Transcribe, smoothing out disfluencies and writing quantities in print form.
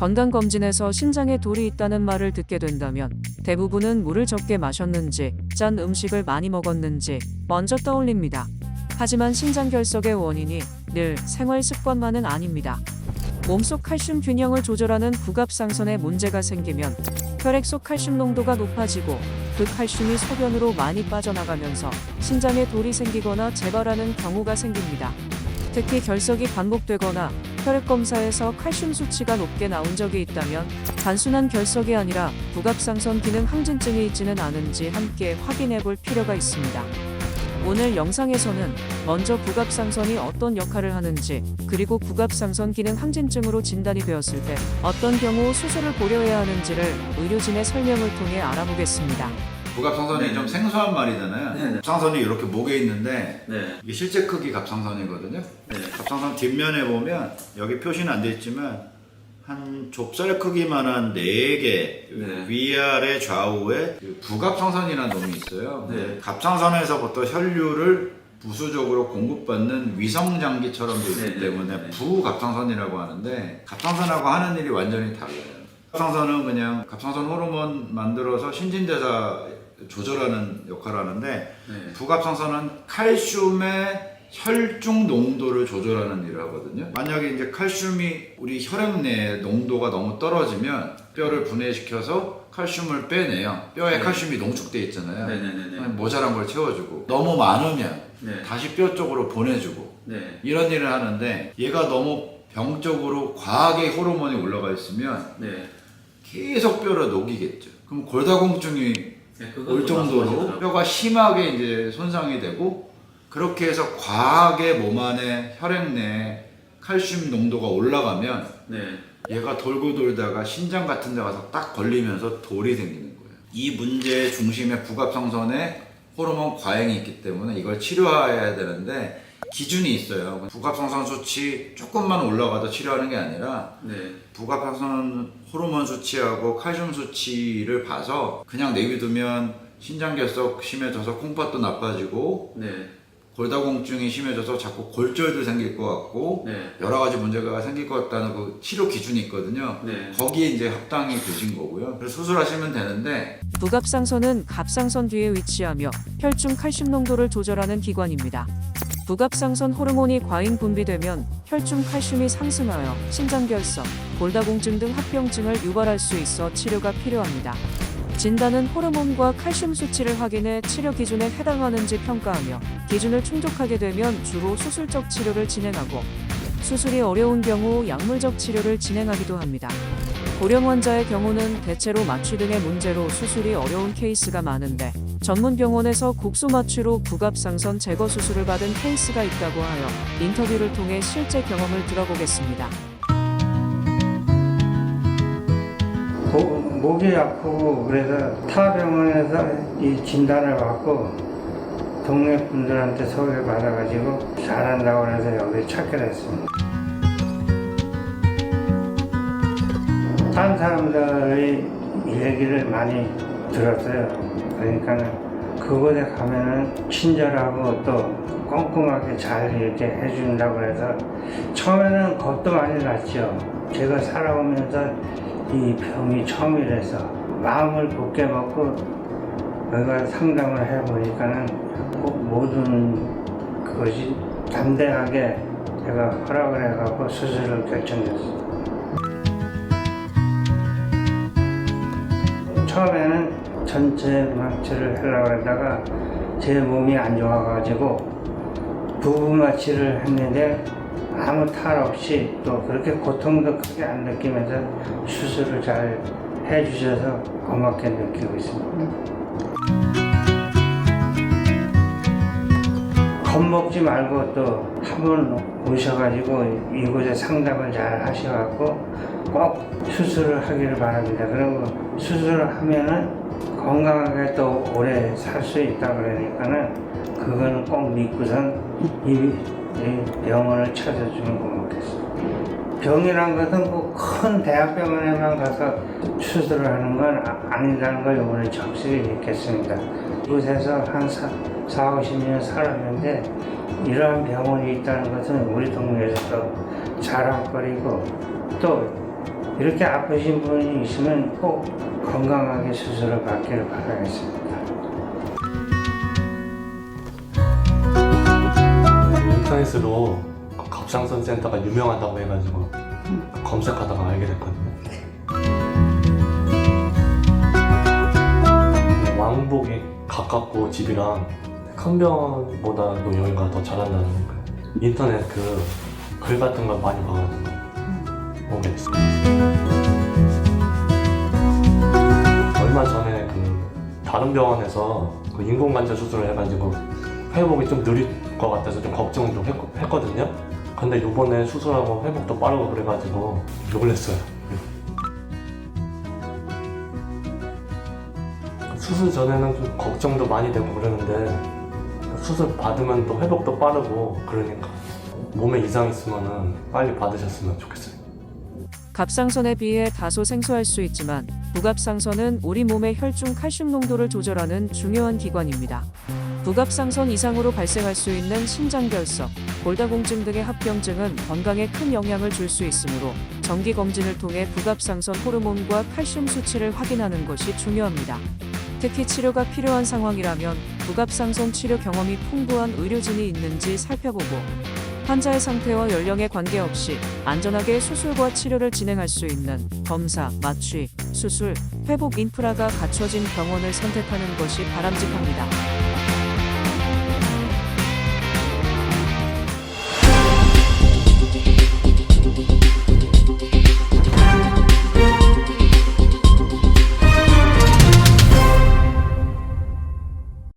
건강검진에서 신장에 돌이 있다는 말을 듣게 된다면 대부분은 물을 적게 마셨는지, 짠 음식을 많이 먹었는지 먼저 떠올립니다. 하지만 신장결석의 원인이 늘 생활 습관만은 아닙니다. 몸속 칼슘 균형을 조절하는 부갑상선에 문제가 생기면 혈액 속 칼슘 농도가 높아지고 그 칼슘이 소변으로 많이 빠져나가면서 신장에 돌이 생기거나 재발하는 경우가 생깁니다. 특히 결석이 반복되거나 혈액 검사에서 칼슘 수치가 높게 나온 적이 있다면 단순한 결석이 아니라 부갑상선 기능 항진증이 있지는 않은지 함께 확인해 볼 필요가 있습니다. 오늘 영상에서는 먼저 부갑상선이 어떤 역할을 하는지, 그리고 부갑상선 기능 항진증으로 진단이 되었을 때 어떤 경우 수술을 고려해야 하는지를 의료진의 설명을 통해 알아보겠습니다. 부갑상선이 좀 생소한 말이잖아요. 네네. 갑상선이 이렇게 목에 있는데 네. 이게 실제 크기 갑상선이거든요. 네. 갑상선 뒷면에 보면 여기 표시는 안 돼 있지만 한 좁쌀 크기만한 4개 네. 위아래 좌우에 그 부갑상선이라는 놈이 있어요. 네. 갑상선에서부터 혈류를 부수적으로 공급받는 위성장기처럼 되어 있기 네. 때문에 네. 부갑상선이라고 하는데 갑상선하고 하는 일이 완전히 달라요. 갑상선은 그냥 갑상선 호르몬 만들어서 신진대사 조절하는 역할을 하는데 네. 부갑상선은 칼슘의 혈중 농도를 조절하는 일을 하거든요. 만약에 이제 칼슘이 우리 혈액 내에 농도가 너무 떨어지면 뼈를 분해시켜서 칼슘을 빼내요. 뼈에 네. 칼슘이 농축돼 있잖아요. 네네네네. 모자란 걸 채워주고 너무 많으면 네. 다시 뼈 쪽으로 보내주고 네. 이런 일을 하는데 얘가 너무 병적으로 과하게 호르몬이 올라가 있으면 네. 계속 뼈를 녹이겠죠. 그럼 골다공증이 네, 그것도 올 정도로 말씀하시더라고요. 뼈가 심하게 이제 손상이 되고 그렇게 해서 과하게 몸 안에 혈액 내에 칼슘 농도가 올라가면 네. 얘가 돌고 돌다가 신장 같은 데 가서 딱 걸리면서 돌이 생기는 거예요. 이 문제의 중심에 부갑상선에 호르몬 과잉이 있기 때문에 이걸 치료해야 되는데 기준이 있어요. 부갑상선 수치 조금만 올라가도 치료하는 게 아니라 네. 부갑상선 호르몬 수치하고 칼슘 수치를 봐서 그냥 내비두면 신장결석 심해져서 콩팥도 나빠지고 네. 골다공증이 심해져서 자꾸 골절도 생길 것 같고 네. 여러 가지 문제가 생길 것 같다는 그 치료 기준이 있거든요. 네. 거기에 이제 합당이 되신 거고요. 그래서 수술하시면 되는데 부갑상선은 갑상선 뒤에 위치하며 혈중 칼슘 농도를 조절하는 기관입니다. 부갑상선 호르몬이 과잉 분비되면 혈중 칼슘이 상승하여 신장결석, 골다공증 등 합병증을 유발할 수 있어 치료가 필요합니다. 진단은 호르몬과 칼슘 수치를 확인해 치료 기준에 해당하는지 평가하며 기준을 충족하게 되면 주로 수술적 치료를 진행하고 수술이 어려운 경우 약물적 치료를 진행하기도 합니다. 고령 환자의 경우는 대체로 마취 등의 문제로 수술이 어려운 케이스가 많은데 전문 병원에서 곡소 마취로 부갑상선 제거 수술을 받은 케이스가 있다고 하여 인터뷰를 통해 실제 경험을 들어보겠습니다. 목이 아프고 그래서 타 병원에서 이 진단을 받고 동네 분들한테 소개받아가지고 잘한다고 해서 여기 찾게 됐습니다. 다른 사람들의 얘기를 많이 들었어요. 그러니까는 그곳에 가면은 친절하고 또 꼼꼼하게 잘 이렇게 해준다고 해서 처음에는 겁도 많이 났죠. 제가 살아오면서 이 병이 처음이라서 마음을 굳게 먹고 여기가 상담을 해보니까는 꼭 모든 그것이 담대하게 제가 허락을 해갖고 수술을 결정했어요. 처음에는 전체 마취를 하려고 하다가 제 몸이 안 좋아가지고 부부 마취를 했는데 아무 탈 없이 또 그렇게 고통도 크게 안 느끼면서 수술을 잘 해주셔서 고맙게 느끼고 있습니다. 겁먹지 말고 또 한 번 오셔가지고 이곳에 상담을 잘 하셔갖고 꼭 수술을 하기를 바랍니다. 그리고 수술을 하면은 건강하게 또 오래 살 수 있다 그러니까는 그건 꼭 믿고선 이 병원을 찾아주면 고맙겠습니다. 병이란 것은 꼭 큰 대학병원에만 가서 수술을 하는 건 아니라는 걸 이번에 적실히 믿겠습니다. 이곳에서 한 40-50년 살았는데 이러한 병원이 있다는 것은 우리 동네에서도 자랑거리고 또 이렇게 아프신 분이 있으면 꼭 건강하게 수술을 받기를 바라겠습니다. 인터넷으로 갑상선 센터가 유명하다고 해가지고 검색하다가 알게 됐거든요. 왕복이 가깝고 집이랑 큰 병원보다도 여기가 더 잘한다는 거예요. 인터넷 그 글 같은 걸 많이 봐가지고 오게 됐어요. 얼마 전에 그 다른 병원에서 그 인공관절 수술을 해가지고 회복이 좀 느릴 것 같아서 좀 걱정 좀 했거든요. 근데 요번에 수술하고 회복도 빠르고 그래가지고 놀랬어요. 수술 전에는 좀 걱정도 많이 되고 그러는데 수술 받으면 또 회복도 빠르고 그러니까 몸에 이상 있으면은 빨리 받으셨으면 좋겠어요. 갑상선에 비해 다소 생소할 수 있지만 부갑상선은 우리 몸의 혈중 칼슘 농도를 조절하는 중요한 기관입니다. 부갑상선 이상으로 발생할 수 있는 심장결석, 골다공증 등의 합병증은 건강에 큰 영향을 줄 수 있으므로 정기 검진을 통해 부갑상선 호르몬과 칼슘 수치를 확인하는 것이 중요합니다. 특히 치료가 필요한 상황이라면 부갑상선 치료 경험이 풍부한 의료진이 있는지 살펴보고 환자의 상태와 연령에 관계없이 안전하게 수술과 치료를 진행할 수 있는 검사, 마취, 수술, 회복 인프라가 갖춰진 병원을 선택하는 것이 바람직합니다.